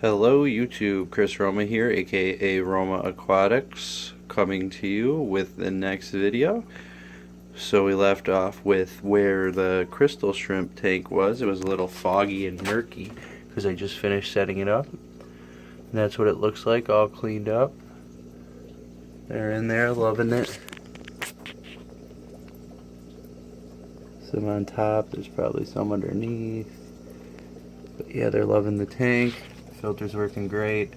Hello YouTube, Chris Roma here, aka Roma Aquatics, coming to you with the next video. So we left off with where the crystal shrimp tank was. It was a little foggy and murky because I just finished setting it up. And that's what it looks like, all cleaned up. They're in there, loving it. Some on top, there's probably some underneath. But yeah, they're loving the tank. Filter's working great.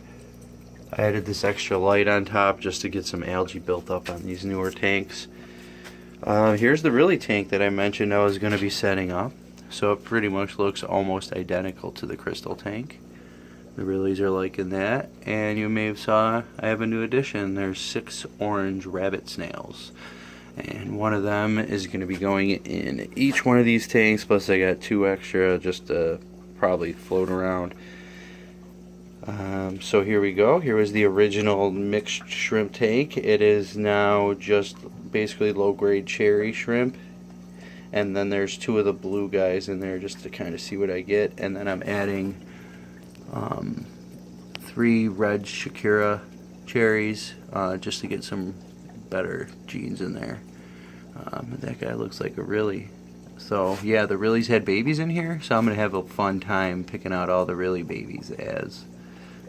I added this extra light on top just to get some algae built up on these newer tanks. Here's the Really tank that I mentioned I was going to be setting up. So it pretty much looks almost identical to the crystal tank. The Reallys are liking that. And you may have saw I have a new addition. There's 6 orange rabbit snails. And one of them is going to be going in each one of these tanks. Plus I got 2 extra just to probably float around. So here we go. Here was the original mixed shrimp tank. It is now just basically low-grade cherry shrimp, and then there's 2 of the blue guys in there just to kind of see what I get. And then I'm adding 3 red Shakira cherries just to get some better genes in there. That guy looks like a Really. So yeah, the Reallys had babies in here, so I'm gonna have a fun time picking out all the Really babies as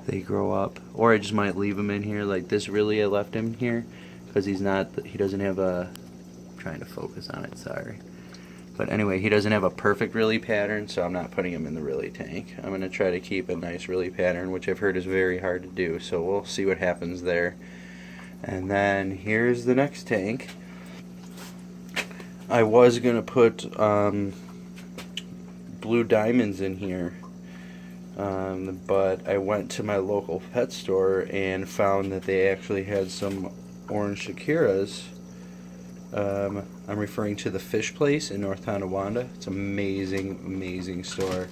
they grow up. Or I just might leave them in here, like this Really I left him here because he doesn't have a, I'm trying to focus on it, sorry. But anyway, he doesn't have a perfect Really pattern, so I'm not putting him in the Really tank. I'm going to try to keep a nice Really pattern, which I've heard is very hard to do, so we'll see what happens there. And then here's the next tank. I was going to put blue diamonds in here, but I went to my local pet store and found that they actually had some orange Shakiras. I'm referring to the Fish Place in North Tonawanda. It's an amazing, amazing store.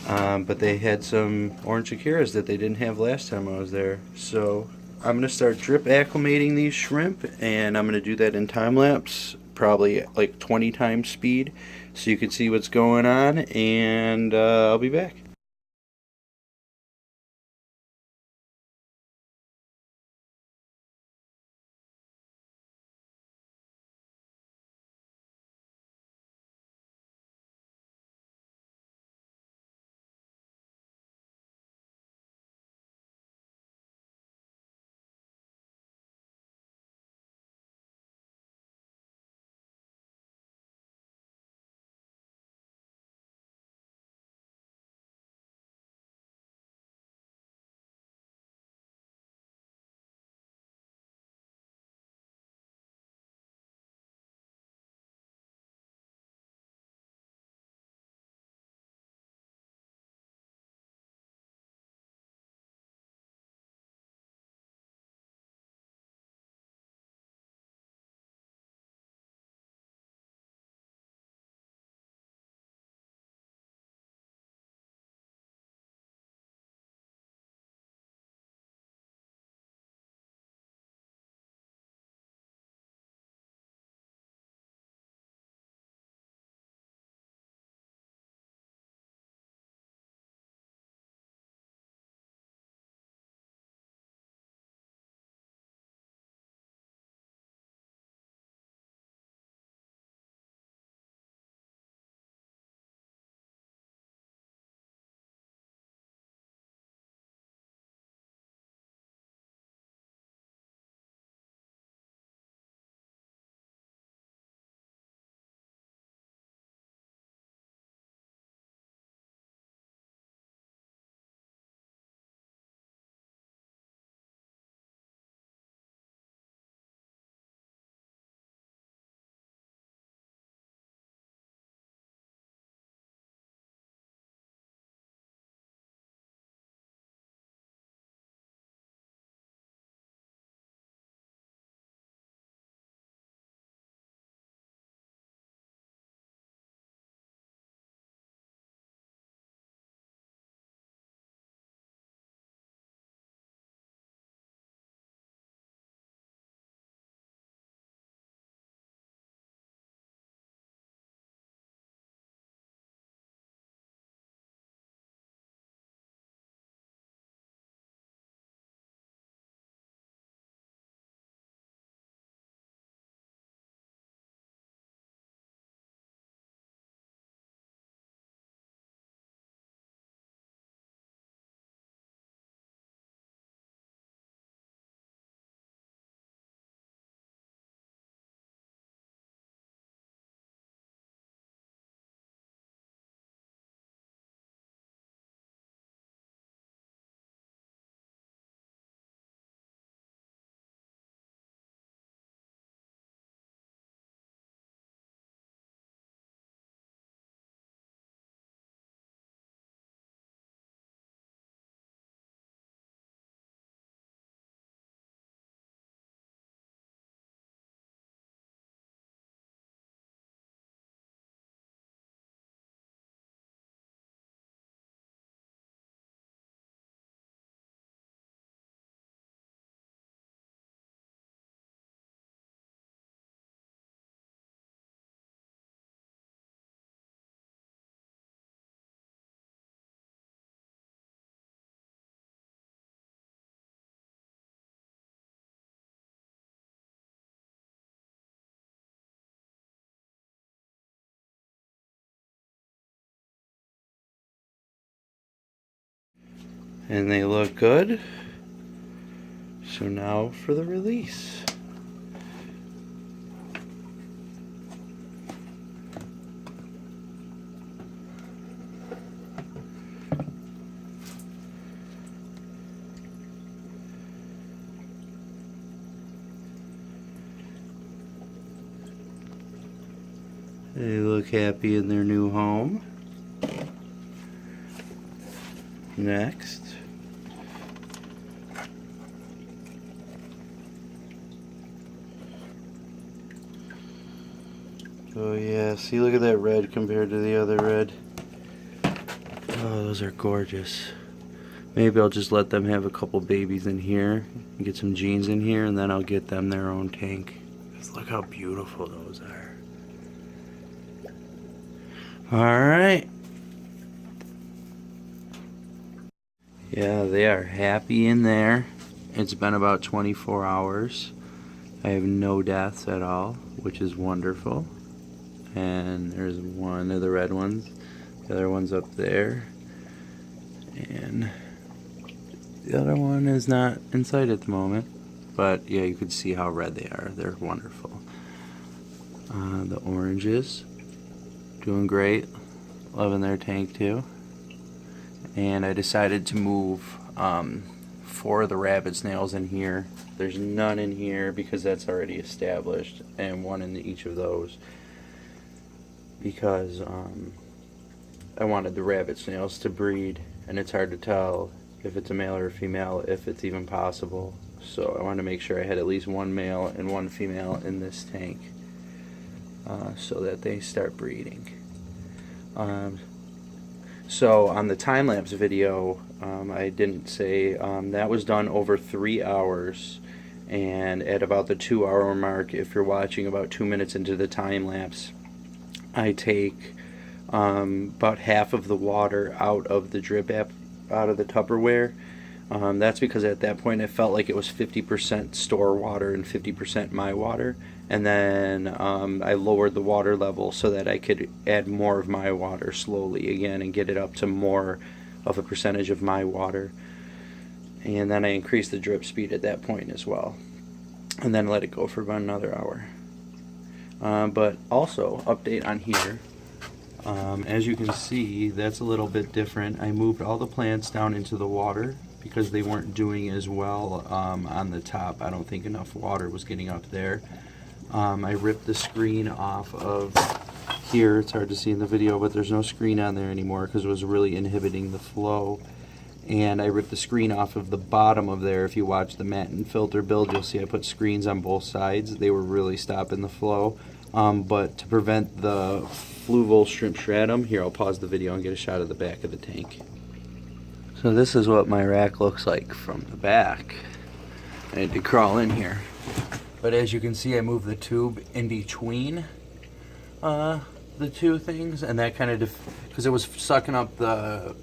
But they had some orange Shakiras that they didn't have last time I was there. So I'm going to start drip acclimating these shrimp, and I'm going to do that in time lapse, probably like 20 times speed, so you can see what's going on, and I'll be back. and they look good. So now for the release. They look happy in their new home. Next. Oh yeah, see, look at that red compared to the other red. Oh, those are gorgeous. Maybe I'll just let them have a couple babies in here, and get some genes in here, and then I'll get them their own tank. Just look how beautiful those are. Alright. Yeah, they are happy in there. It's been about 24 hours. I have no deaths at all, which is wonderful. And there's one of the red ones. The other one's up there. And the other one is not in sight at the moment. But yeah, you can see how red they are. They're wonderful. The oranges, doing great. Loving their tank too. And I decided to move 4 of the rabbit snails in here. There's none in here because that's already established, and 1 in each of those because I wanted the rabbit snails to breed, and it's hard to tell if it's a male or a female, if it's even possible. So I wanted to make sure I had at least 1 male and 1 female in this tank so that they start breeding. So on the time-lapse video, I didn't say, that was done over 3 hours, and at about the 2-hour mark, if you're watching about 2 minutes into the time-lapse, I take about half of the water out of the drip out of the Tupperware. That's because at that point I felt like it was 50% store water and 50% my water, and then I lowered the water level so that I could add more of my water slowly again and get it up to more of a percentage of my water. And then I increased the drip speed at that point as well, and then let it go for about another hour. But also, update on here, as you can see, that's a little bit different. I moved all the plants down into the water because they weren't doing as well on the top. I don't think enough water was getting up there. I ripped the screen off of here. It's hard to see in the video, but there's no screen on there anymore because it was really inhibiting the flow. And I ripped the screen off of the bottom of there. If you watch the mat and filter build, you'll see I put screens on both sides. They were really stopping the flow. But to prevent the fluval shrimp stratum, here I'll pause the video and get a shot of the back of the tank. So this is what my rack looks like from the back. I had to crawl in here. But as you can see, I moved the tube in between the two things, and that kind of, because it was sucking up the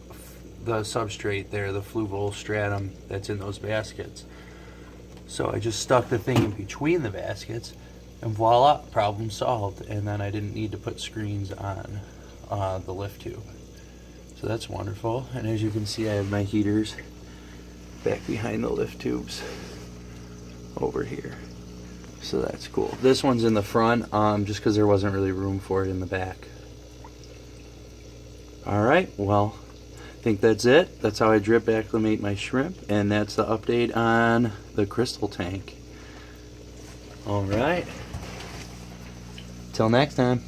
substrate there, the fluval stratum that's in those baskets. So I just stuck the thing in between the baskets, and voila, problem solved. And then I didn't need to put screens on the lift tube. So that's wonderful. And as you can see, I have my heaters back behind the lift tubes over here. So that's cool. This one's in the front just because there wasn't really room for it in the back. Alright, well, I think that's it. That's how I drip acclimate my shrimp, and that's the update on the crystal tank. Alright. Till next time.